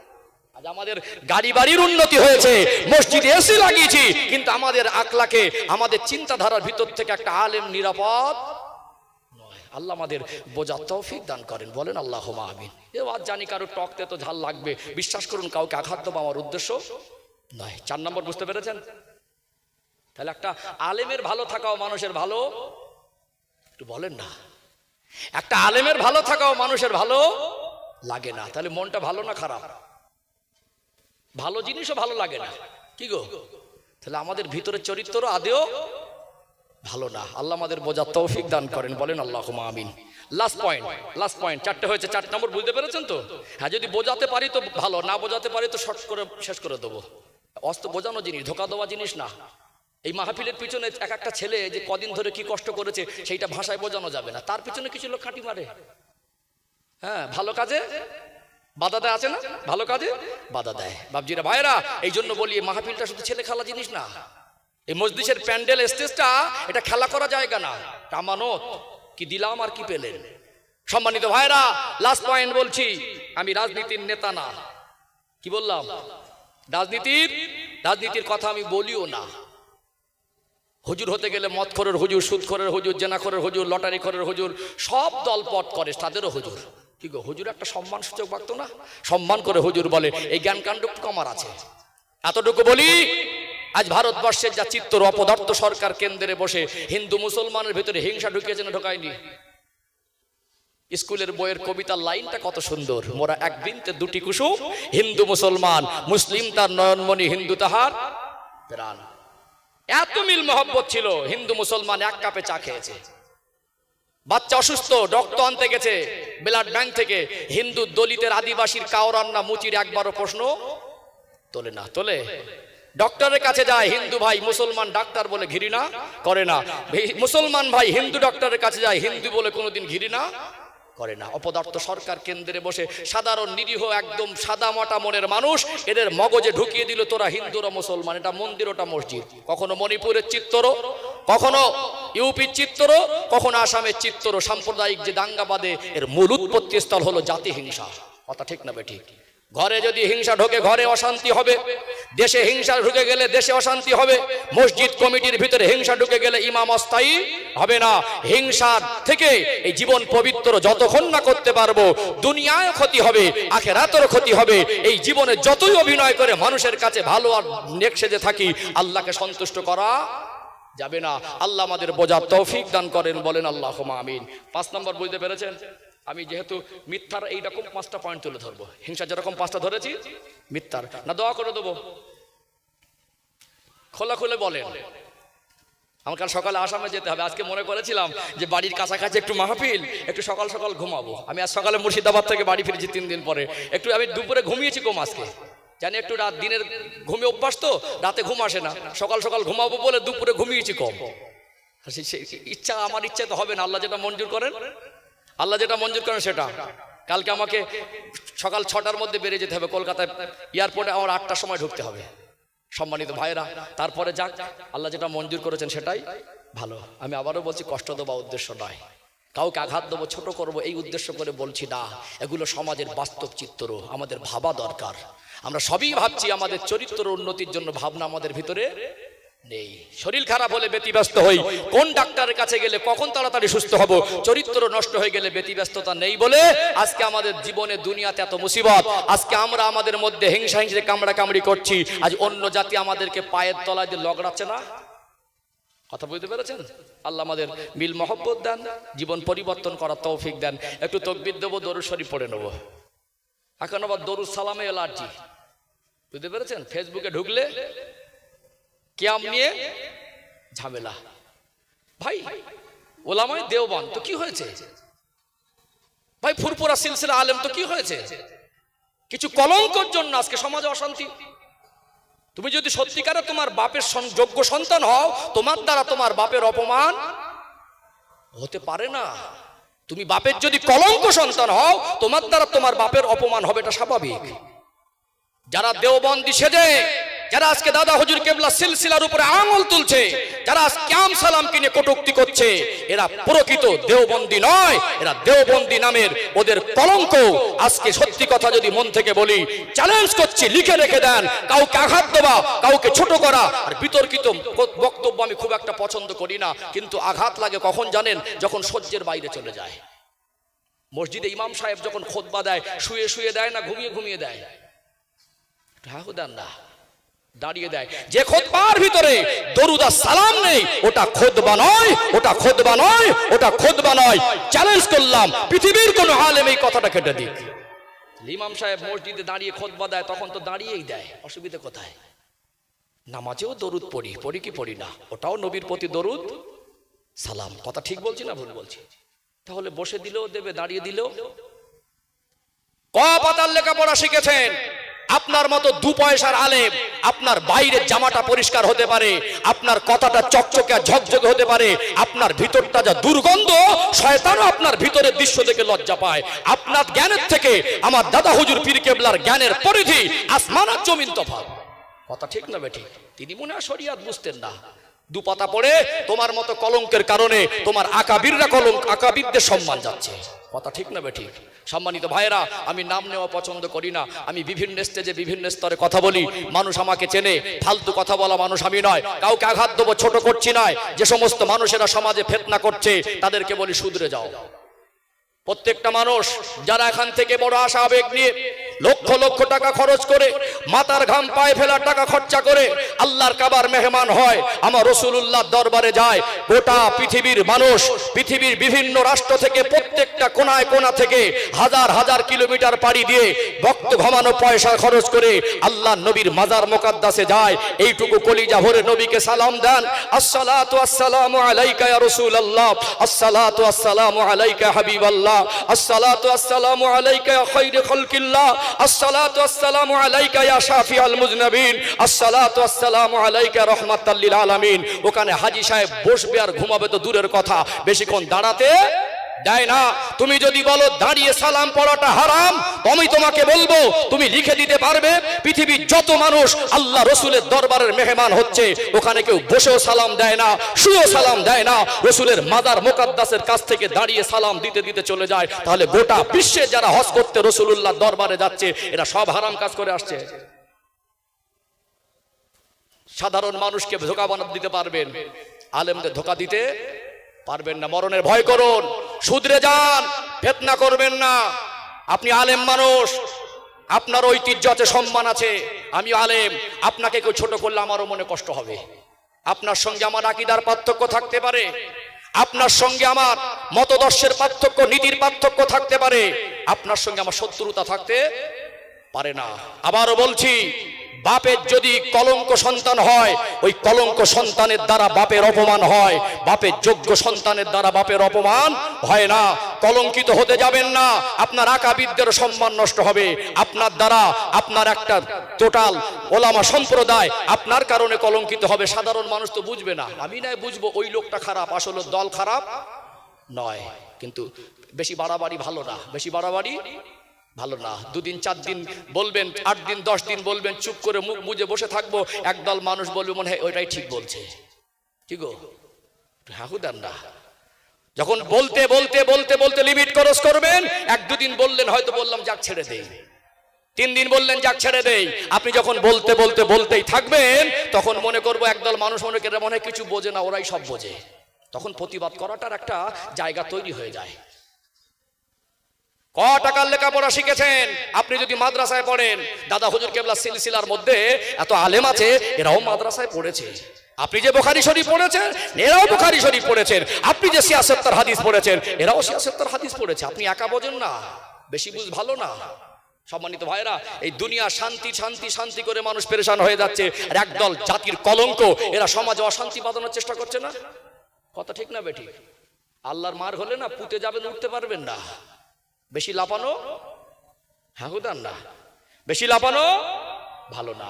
আজ আমাদের গাড়ি বাড়ির উন্নতি হয়েছে, মসজিদে এসি লাগিয়েছি, কিন্তু আমাদের আকলাকে, আমাদের চিন্তাধারার ভিতর থেকে একটা আলেম নিরাপদ নয়। আল্লাহ আমাদের বোঝার তৌফিক দান করেন, বলেন আল্লাহুম্মা আমিন। আজ জানি কারো টকতে তো ঝাল লাগবে, বিশ্বাস করুন কাউকে আঘাত দেবো আমার উদ্দেশ্য নয়। 4 নম্বর বুঝতে পেরেছেন? তাহলে একটা আলেমের ভালো থাকাও মানুষের ভালো, একটু বলেন না, একটা আলেমের ভালো থাকাও মানুষের ভালো লাগে না, তাহলে মনটা ভালো না খারাপ? ভালো জিনিসও ভালো লাগে না। কি গো, তাহলে আমাদের ভিতরের চরিত্র আদেও ভালো না। আল্লাহ আমাদের বোঝার তৌফিক দান করেন, বলেন আল্লাহুম্মা আমিন। লাস্ট পয়েন্ট 4টে হয়েছে, 4 নম্বর বুঝতে পেরেছেন তো? হ্যাঁ, যদি বোঝাতে পারি তো ভালো, না বোঝাতে পারি তো শর্ট করে শেষ করে দেবো। অস্ত্র বোঝানো জিনিস, ধোকা দেওয়া জিনিস না। এই মাহফিলের পিছনে এক একটা ছেলে যে কদিন ধরে কি কষ্ট করেছে সেইটা ভাষায় বোঝানো যাবে না, তার পিছনে কিছু লোক খাঁটি মারে। হ্যাঁ, ভালো কাজে বাধা দেয়, আছে না? ভালো কাজে বাধা দেয়। বাবজিরা ভাইরা, এই জন্য বলি মাহফিলটা শুধু ছেলে খেলা জিনিস না, এই মসজিদের প্যান্ডেল স্টেজটা এটা খেলা করা জায়গা না, আমানত। কি দিলাম আর কি পেলেন? সম্মানিত ভাইরা, লাস্ট পয়েন্ট বলছি, আমি রাজনীতির নেতা না। কি বললাম? রাজনীতির কথা আমি বলিও না। হুজুর হতে গেলে মদখোরের হুজুর, সুদখোরের হুজুর, জেনাখোরের হুজুর, লটারিখোরের হুজুর, সব দলপট করে, তাদেরও হুজুর। কি গো, হুজুর একটা সম্মান সূচক বাক্য না? সম্মান করে হুজুর বলে, এই জ্ঞান কাণ্ডটুকু আমার আছে। এতটুকু বলি, আজ ভারতবর্ষের যা চিত্র, অপদার্থ সরকার কেন্দ্রে বসে হিন্দু মুসলমানের ভিতরে হিংসা ঢুকিয়েছে না ঢোকায়নি? স্কুলের বইয়ের কবিতার লাইনটা কত সুন্দর, মোরা এক বৃন্তে দুটি কুসুম, হিন্দু মুসলমান, মুসলিম তার নয়নমণি, হিন্দু তাহার প্রাণ। এত মিল মহব্বত ছিল, হিন্দু মুসলমান এক কাপে চা খেয়েছে। বাচ্চা অসুস্থ, রক্ত আনতে গেছে ব্লাড ব্যাংক থেকে, হিন্দু দলিতের আদিবাসীর কাওরান না মুচির একবারও প্রশ্ন তোলে না। তোলে? ডক্টরের কাছে যায় হিন্দু ভাই, মুসলমান ডাক্তার বলে ঘৃণা করে না। মুসলমান ভাই হিন্দু ডক্টরের কাছে যায়, হিন্দু বলে কোনোদিন ঘৃণা করে না। অপদার্থ সরকার কেন্দ্রে বসে সাধারণ নিরীহ একদম সাদা মাটা মনের মানুষ এদের মগজে ঢুকিয়ে দিল, তোরা হিন্দুরা মুসলমান, এটা মন্দির ওটা মসজিদ। কখনো মণিপুরের চিত্র, কখনো ইউপির চিত্র, কখনো আসামের চিত্র। সাম্প্রদায়িক যে দাঙ্গাবাদে এর মূল উৎপত্তি স্থল হলো জাতি হিংসা। কথা ঠিক না বেঠিক? ঘরে যদি হিংসা ঢোকে ঘরে অশান্তি হবে, দেশে হিংসা ঢুকে গেলে দেশে অশান্তি হবে, মসজিদ কমিটির ভিতরে হিংসা ঢুকে গেলে ইমাম অস্থায়ী হবে না। হিংসার থেকে এই জীবন পবিত্র যতক্ষণ না করতে পারবো, দুনিয়ায় ক্ষতি হবে, আখিরাতেরও ক্ষতি হবে। এই জীবনে যতই অভিনয় করে মানুষের কাছে ভালো আর নেক সেজে থাকি, আল্লাহকে সন্তুষ্ট করা যাবে না। আল্লাহ আমাদের বোঝার তৌফিক দান করেন, বলেন আল্লাহুম্মা আমিন। 5 নম্বর বুঝতে পেরেছেন? আমি যেহেতু মিথ্যার এইরকম 5টা পয়েন্ট তুলে ধরবো, হিংসা যেরকম 5টা ধরেছি, মিথ্যার না দোয়া করে দেবো? খোলা খুলে বলেন। আমার কাল সকালে আসামে যেতে হবে, আজকে মনে করেছিলাম যে বাড়ির কাছাকাছি একটু মাহফিল, একটু সকাল সকাল ঘুমাবো। আমি আজ সকালে মুর্শিদাবাদ থেকে বাড়ি ফিরেছি 3 দিন পরে। একটু আমি দুপুরে ঘুমিয়েছি কম আজকে, জানি একটু রাত দিনের ঘুমে অভ্যাস তো, রাতে ঘুম আসে না, সকাল সকাল ঘুমাবো বলে দুপুরে ঘুমিয়েছি কম। ইচ্ছা, আমার ইচ্ছা তো হবে না, আল্লাহ যেটা মঞ্জুর করেন, আল্লাহ যেটা মঞ্জুর করেন সেটা। কালকে আমাকে সকাল 6টার মধ্যে বেরিয়ে যেতে হবে কলকাতায় এয়ারপোর্টে, আমার 8টার সময় ঢুকতে হবে। সম্মানিত ভাইরা, তারপরে যাক, আল্লাহ যেটা মঞ্জুর করেছেন সেটাই ভালো। আমি আবারও বলছি, কষ্ট দেওয়া উদ্দেশ্য নয়, কাউকে আঘাত দেবো, ছোট করবো এই উদ্দেশ্য করে বলছি না। এগুলো সমাজের বাস্তব চিত্র, আমাদের ভাবা দরকার। আমরা সবই ভাবছি, আমাদের চরিত্র উন্নতির জন্য ভাবনা আমাদের ভিতরে নেই। শরীর খারাপ হলে ব্যতিব্যস্ত হই, কোন ডাক্তারের কাছে গেলে কখন তাড়াতাড়ি সুস্থ হব। চরিত্র নষ্ট হয়ে গেলে ব্যতিব্যস্ততা নেই বলে আজকে আমাদের জীবনে দুনিয়াতে এত মুসিবত। আজকে আমরা আমাদের মধ্যে হিংসা হিংসে কামড়া কামড়ি করছি, আজ অন্য জাতি আমাদেরকে পায়ের তলায় দিয়ে লগড়াচ্ছে না। কথা বুঝতে পেরেছেন? আল্লাহ আমাদের মিল মহব্বত দেন, জীবন পরিবর্তন করার তৌফিক দেন। একটু তাকবীর দেবো, দরুদ শরীফ পড়ে নেবো। এখন আবার দরুদ সালামে এলার্জি, বুঝতে পেরেছেন? ফেসবুকে ঢুকলে কিয়াম নিয়ে ঝামেলা। ভাই ওলামায়ে দেওবন্দ তো কি হয়েছে? ভাই ফুরফুরা সিলসিলা আলেম তো কি হয়েছে? কিছু কলঙ্কর জন্য আজকে সমাজে অশান্তি। তুমি যদি সত্যিকারে তোমার বাপের যোগ্য সন্তান হও, তোমার দ্বারা তোমার বাপের অপমান হতে পারে না। তুমি বাপের যদি কলঙ্ক সন্তান হও, তোমার দ্বারা তোমার বাপের অপমান হবে, এটা স্বাভাবিক। যারা দেওবন্দি সেজে, যারা আজকে দাদা হুজুর কেবলা সিলসিলার উপরে আঙুল তুলছে, যারা কিয়াম সালামকে নিয়ে কটূক্তি করছে, এরা প্রকৃত দেওবন্দি নয়, এরা দেওবন্দি নামের ওদের কলঙ্ক। আজকে সত্যি কথা যদি মন থেকে বলি, চ্যালেঞ্জ করছি, লিখে রেখে দেন। কাউকে আঘাত দেওয়া, কাউকে ছোট করা আর বিতর্কিত বক্তব্য আমি খুব একটা পছন্দ করি না, কিন্তু আঘাত লাগে কখন জানেন? যখন সহ্যের বাইরে চলে যায়। মসজিদে ইমাম সাহেব যখন খুতবা দেয়, শুয়ে শুয়ে দেয় না ঘুমিয়ে ঘুমিয়ে দেয়? দেন না, দাঁড়িয়ে দেয়। যে খুতবার ভিতরে দরুদ আর সালাম নেই, ওটা খুতবা নয়, ওটা খুতবা নয়, ওটা খুতবা নয়। চ্যালেঞ্জ করলাম, পৃথিবীর কোন আলেম এই কথাটা কেটে দিক। ইমাম সাহেব মসজিদে দাঁড়িয়ে খুতবা দেয়, তখন তো দাঁড়িয়েই দেয়, অসুবিধা কোথায়? নামাজেও দরুদ পড়ি, পড়ি কি পড়ি না? ওটাও নবীর প্রতি দরুদ সালাম। কথা ঠিক বলছি না ভুল বলছি? তাহলে বসে দিলেও দেবে, দাঁড়িয়ে দিলেও। ক পাতার লেখাপড়া শিখেছেন, আপনার মতো 2 পয়সার আলেম, আপনার বাইরের জামাটা পরিষ্কার হতে পারে, আপনার কথাটা চকচকে ঝকঝকে হতে পারে, আপনার ভিতরটা যা দুর্গন্ধ, শয়তানও আপনার ভিতরের দৃশ্য দেখে লজ্জা পায়। আপনার জ্ঞানের থেকে আমার দাদা হুজুর পীর কেবলার জ্ঞানের পরিধি আসমান আর জমিন তফাৎ। কথা ঠিক না বেঠিক? তিনি মনে হয় শরিয়াত বুঝতেন না। 2 পাতা পড়ে তোমার মতো কলঙ্কের কারণে তোমার আকাবিররা আকাবিরদের সম্মান যাচ্ছে। কথা ঠিক না বেঠিক? সম্মানিত ভাইরা, আমি নাম নেওয়া পছন্দ করি না। আমি বিভিন্ন স্টেজে বিভিন্ন স্তরে কথা বলি, মানুষ আমাকে চেনে। ফালতু কথা বলা মানুষ আমি নয়, কাউকে আঘাত দেবো ছোট করছি নয়। যে সমস্ত মানুষেরা সমাজে ফিতনা করছে তাদেরকে বলি শুধরে যাও। প্রত্যেকটা মানুষ যারা এখান থেকে বড় আশা আবেগ নিয়ে লক্ষ লক্ষ টাকা খরচ করে, মাথার ঘাম পায়ে ফেলার টাকা খরচা করে আল্লাহর কাবার মেহমান হয়, আমার রাসূলুল্লাহর দরবারে যায়, গোটা পৃথিবীর মানুষ, পৃথিবীর বিভিন্ন রাষ্ট্র থেকে, প্রত্যেকটা কোনায় কোনা থেকে হাজার হাজার কিলোমিটার পাড়ি দিয়ে রক্ত ঘমানো পয়সা খরচ করে আল্লাহর নবীর মাজার মুকাদ্দাসে যায়। এইটুকু কলিজা ভরে নবীকে সালাম দেন, আসসালাতু আসসালামু আলাইকা ইয়া রাসূলুল্লাহ, আসসালাতু আসসালামু আলাইকা হাবিবাল্লাহ, আসসালাতু আসসালামু আলাইকা ইয়া খায়রে খালকিল্লাহ, আসসালাতু আসসালামু আলাইকা ইয়া শাফিআল মুজনাবিন, আসসালাতু আসসালামু আলাইকা রাহমাতাল লিল আলামিন। ওখানে হাজী সাহেব বসবে আর ঘুমাবে তো দূরের কথা, বেশিক্ষণ দাঁড়াতে দেয় না। তুমি যদি বলো দাঁড়িয়ে সালাম পড়াটা হারাম, আমি তোমাকে বলবো তুমি লিখে দিতে পারবে পৃথিবীর যত মানুষ আল্লাহ রসুলের দরবারের মেহমান হচ্ছে, ওখানে কেউ বসেও সালাম দেয় না, শুয়েও সালাম দেয় না, রসুলের মাজার মুকাদ্দাসের কাছ থেকে দাঁড়িয়ে সালাম দিতে দিতে চলে যায়। তাহলে গোটা বিশ্বে যারা হজ করতে রসুলুল্লাহর দরবারে যাচ্ছে, এরা সব হারাম কাজ করে আসছে। সাধারণ মানুষকে ধোঁকা বানাতে দিতে পারবেন, আলেমদের ধোঁকা দিতে পারবেন না। মরণের ভয় করুন, শুধরে যান, ফিতনা করবেন না। আপনি আলেম মানুষ, আপনার ঐতিহ্য আছে, সম্মান আছে। আমি আলেম, আপনাকে কেউ ছোট করলে আমারও মনে কষ্ট হবে। আপনার সঙ্গে আমার আকীদার পার্থক্য থাকতে পারে, আপনার সঙ্গে আমার মতদর্শের পার্থক্য, নীতির পার্থক্য থাকতে পারে, আপনার সঙ্গে আমার শত্রুতা থাকতে পারে না। আবারও বলছি, বাপের যদি কলঙ্ক সন্তান হয়, ওই কলঙ্ক সন্তানের দ্বারা বাপের অপমান হয়, বাপের যোগ্য সন্তানের দ্বারা বাপের অপমান হয় না। কলঙ্কিত হতে যাবেন না, আপনার আকাবিরদের সম্মান নষ্ট হবে। আপনার দ্বারা আপনার একটা টোটাল ওলামা সম্প্রদায় আপনার কারণে কলঙ্কিত হবে। সাধারণ মানুষ তো বুঝবে না, আমি নয় বুঝবো ওই লোকটা খারাপ, আসলে দল খারাপ নয়। কিন্তু বেশি বাড়াবাড়ি ভালো না, বেশি বাড়াবাড়ি ভালো না। 2 দিন 4 দিন বলবেন, 8 দিন 10 দিন বলবেন, চুপ করে মুখ বুজে বসে থাকবো, একদল মানুষ বলবে মনে হয় ওইটাই ঠিক বলছে। ঠিক গো, হাঁকুদান না। যখন বলতে বলতে বলতে বলতে লিমিট ক্রস করবেন, 1-2 দিন বললেন হয়তো বললাম যাক ছেড়ে দেই, 3 দিন বললেন যাক ছেড়ে দেই, আপনি যখন বলতে বলতে বলতেই থাকবেন তখন মনে করবো একদল মানুষ মনে করে মনে হয় কিছু বোঝে না, ওরাই সব বোঝে। তখন প্রতিবাদ করাটার একটা জায়গা তৈরি হয়ে যায়। ক টাকার লেখাপড়া শিখেছেন আপনি যদি মাদ্রাসায় পড়েন? দাদা হুজুর কেবলা সিলসিলার মধ্যে এত আলেম আছে, এরাও মাদ্রাসায় পড়েছে। আপনি যে বুখারী শরীফ পড়েছেন, এরাও বুখারী শরীফ পড়েছেন। আপনি যে ৭৬ হাদিস পড়েছেন, এরাও ৭৬ হাদিস পড়েছে। আপনি একা বোঝেন না, বেশি বুঝ ভালো না। সম্মানিত ভাইরা, এই দুনিয়া শান্তি শান্তি শান্তি করে মানুষ পেরেশান হয়ে যাচ্ছে, আর একদল জাতির কলঙ্ক, এরা সমাজে অশান্তি বাঁধানোর চেষ্টা করছে না। কথা ঠিক না বেঠিক? আল্লাহর মার হলে না পুঁতে যাবেন, উঠতে পারবেন না। বেশি লাপানো হাঁকুদান না, বেশি লাপানো ভালো না।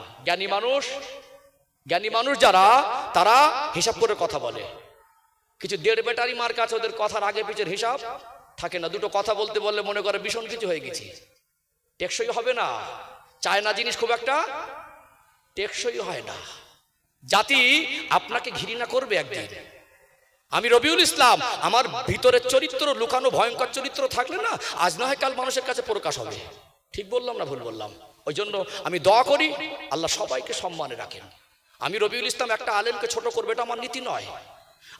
জ্ঞানী মানুষ যারা, তারা হিসাব করে কথা বলে। কিছু 1.5 ব্যাটারি মার কাছে ওদের কথার আগে পিছের হিসাব থাকে না। দুটো কথা বলতে বললে মনে করে ভীষণ কিছু হয়ে গেছে, টেকসই হবে না। চায়না জিনিস খুব একটা টেকসই হয় না। জাতি আপনাকে ঘৃণা করবে একদিন। আমি রবিউল ইসলাম, আমার ভিতরের চরিত্র লুকানো ভয়ঙ্কর চরিত্র থাকলে না আজ না হয় কাল মানুষের কাছে প্রকাশ হবে। ঠিক বললাম না ভুল বললাম? ওই জন্য আমি দোয়া করি আল্লাহ সবাইকে সম্মানে রাখেন। আমি রবিউল ইসলাম একটা আলেমকে ছোট করবে, এটা আমার নীতি নয়।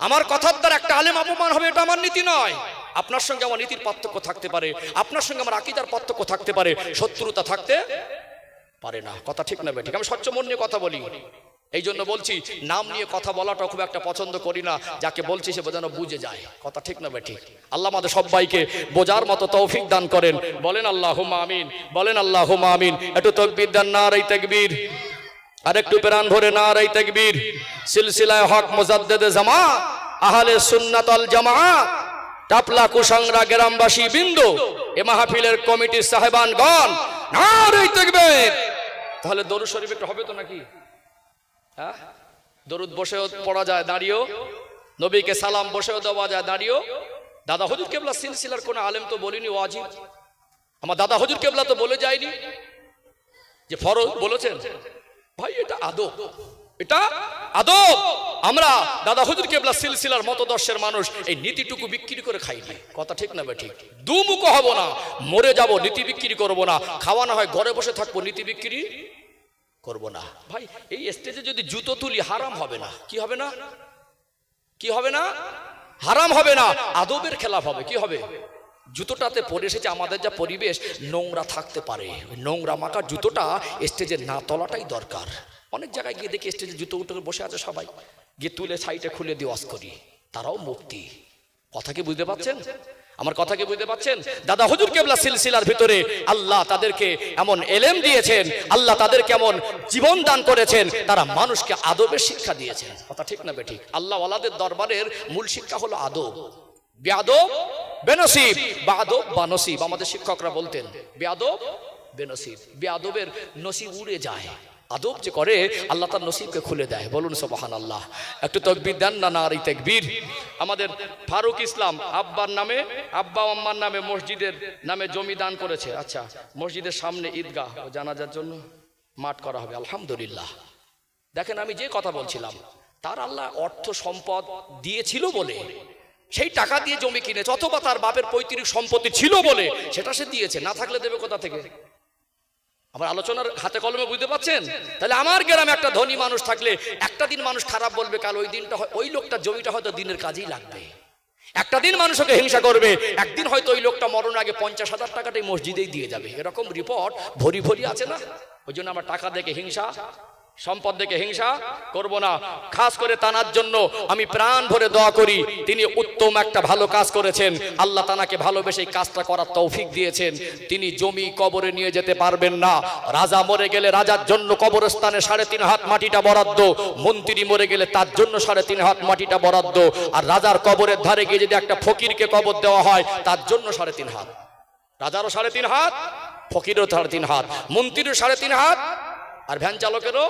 আমার কথার দ্বারা একটা আলেম অপমান হবে, এটা আমার নীতি নয়। আপনার সঙ্গে আমার নীতির পার্থক্য থাকতে পারে, আপনার সঙ্গে আমার আকীদার পার্থক্য থাকতে পারে, শত্রুতা থাকতে পারে না। কথা ঠিক না বেঠিক? আমি স্বচ্ছ মন নিয়ে কথা বলি। এই জন্য বলছি, নাম নিয়ে কথা বলাটা খুব একটা পছন্দ করি না। যাকে বলছি সে যেন বুঝে যায়। কথা ঠিক না বেঠিক? আল্লাহ আমাদের সবাইকে বোঝার মতো তৌফিক দান করেন। বলেন আল্লাহুম্মা আমিন, বলেন আল্লাহুম্মা আমিন। একটু তাকবীর দেন, নারে তাকবীর। আরেকটু প্রাণ ভরে নারে তাকবীর। সিলসিলায়ে হক মুজাদ্দিদে জামাত আহলে সুন্নাত ওয়াল জামাত টাপলা কুসাংরা গ্রামবাসী বিন্দু, এ মাহফিলের কমিটির সাহেবানগণ, নারে তাকবীর। তাহলে দরুদ শরীফ একটু হবে তো নাকি? হ্যাঁ, দরুদ বসেও পড়া যায়, দাঁড়িয়েও। নবীকে সালাম বসেও দেওয়া যায়, দাঁড়িয়েও। দাদা হুজুর কেবলা সিলসিলার কোন আলেম তো বলিনি ওয়াজিব। আমার দাদা হুজুর কেবলা তো বলে যায়নি যে ফরজ বলেছেন। ভাই এটা আদব, এটা আদব। আমরা দাদা হুজুর কেবলা সিলসিলার মতদর্শের মানুষ এই নীতিটুকু বিক্রি করে খাই না। কথা ঠিক না বেঠিক? দুমুখ হব না, মরে যাব, নীতি বিক্রি করব না। খাওয়া না হয় ঘরে বসে থাকবো, নীতি বিক্রি করব না। ভাই এই স্টেজে যদি জুতো তুলি হারাম হবে না? কি হবে না? কি হবে না? হারাম হবে না, আদবের খেলাফ হবে। কি হবে? জুতোটাতে পরে এসেছে, আমাদের যা পরিবেশ নোংরা থাকতে পারে, নোংরা মাখা জুতোটা স্টেজে না তোলাটাই দরকার। অনেক জায়গায় গিয়ে দেখি স্টেজে জুতো উঠে বসে আছে সবাই, গিয়ে তুলে সাইডে খুলে দিয়ে ওয়াজ করি। তারাও মুক্তি। কথা কি বুঝতে পাচ্ছেন? আমার কথা কি বুঝতে পাচ্ছেন? দাদা হুজুর কেবলা সিলসিলার ভিতরে আল্লাহ তাদেরকে এমন এলেম দিয়েছেন, আল্লাহ তাদেরকে এমন জীবন দান করেছেন, তারা মানুষকে আদবের শিক্ষা দিয়েছেন। কথা ঠিক না বেঠিক? আল্লাহ ওয়ালাদের দরবারের মূল শিক্ষা হলো আদব। বেয়াদব বেনসিব, বাদব বানসিব। আমাদের শিক্ষকরা বলতেন বেয়াদব বেনসিব। বেয়াদবের নসিব উড়ে যায়, আদব যে করে আল্লাহ তার নসিবকে খুলে দেয়। বলুন সুবহানাল্লাহ। একটু তাকবীর দেন না, নারে তাকবীর। আমাদের ফারুক ইসলাম আব্বার নামে, আব্বা আম্মার নামে মসজিদের নামে জমি দান করেছে। আচ্ছা, মসজিদের সামনে ঈদগাহ ও জানাজার জন্য মাঠ করা হবে। আলহামদুলিল্লাহ। দেখেন আমি যে কথা বলছিলাম, তার আল্লাহ অর্থ সম্পদ দিয়েছিল বলে সেই টাকা দিয়ে জমি কিনেছে, অথবা তার বাপের পৈতৃক সম্পত্তি ছিল বলে সেটা সে দিয়েছে। না থাকলে দেবে কোথা থেকে? আমার আলোচনার হাতে কলমে বুঝতে পাচ্ছেন? তাহলে আমার গ্রামে একটা ধনী মানুষ থাকলে একটা দিন মানুষ খারাপ বলবে, কাল ওই দিনটা ওই লোকটা জমিটা হয়তো দিনের কাজেই লাগবে। একটা দিন মানুষ ওকে হিংসা করবে, একদিন হয়তো ওই লোকটা মরণের আগে 50,000 টাকাটাই মসজিদেই দিয়ে যাবে। এরকম রিপোর্ট ভরি ভরি আছে না? ওই জন্য আমরা টাকা দেখে হিংসা, সম্পদ দেখে হিংসা করব না। খাস করে তানার জন্য আমি প্রাণ ভরে দোয়া করি। তিনি উত্তম একটা ভালো কাজ করেছেন, আল্লাহ তানাকে ভালোবেসে এই কাজটা করার তৌফিক দিয়েছেন। তিনি জমি কবরে নিয়ে যেতে পারবেন না। রাজা মরে গেলে রাজার জন্য কবরস্থানে 3.5 হাত মাটিটা বরাদ্দ, মন্ত্রী মরে গেলে তার জন্য 3.5 হাত মাটিটা বরাদ্দ। আর রাজার কবরের ধারে গিয়ে যদি একটা ফকিরকে কবর দেওয়া হয় তার জন্য 3.5 হাত। রাজারও 3.5 হাত, ফকিরেরও 3.5 হাত, মন্ত্রীরও 3.5 হাত, আর ভ্যান চালকেরও।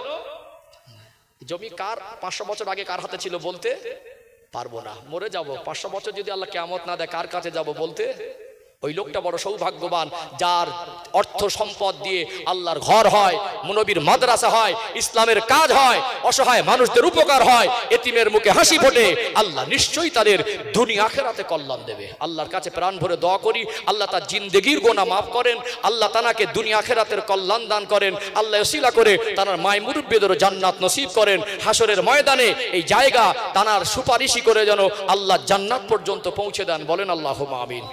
জমি কার 500 বছর আগে কার হাতে ছিল বলতে পারবো না, মরে যাব। 500 বছর যদি আল্লাহ কিয়ামত না দেয়, কার কাছে যাব বলতে? ওই লোকটা বড় সৌভাগ্যবান যার অর্থ সম্পদ দিয়ে আল্লাহর ঘর হয়, নবীর মাদ্রাসা হয়, ইসলামের কাজ হয়, অসহায় মানুষদের উপকার হয়, এতিমের মুখে হাসি ফোটে। আল্লাহ নিশ্চয়ই তাদের দুনিয়া আখিরাতে কল্যাণ দেবে। আল্লাহর কাছে প্রাণ ভরে দোয়া করি, আল্লাহ তার জিন্দেগির গুনাহ মাফ করেন, আল্লাহ তানাকে দুনিয়া আখিরাতের কল্যাণ দান করেন, আল্লাহ ওসিলা করে তানার মায় মুরব্বিদেরও জান্নাত নসিব করেন। হাসরের ময়দানে এই জায়গা তানার সুপারিশি করে যেন আল্লাহ জান্নাত পর্যন্ত পৌঁছে দেন। বলেন আল্লাহুম্মা আমিন।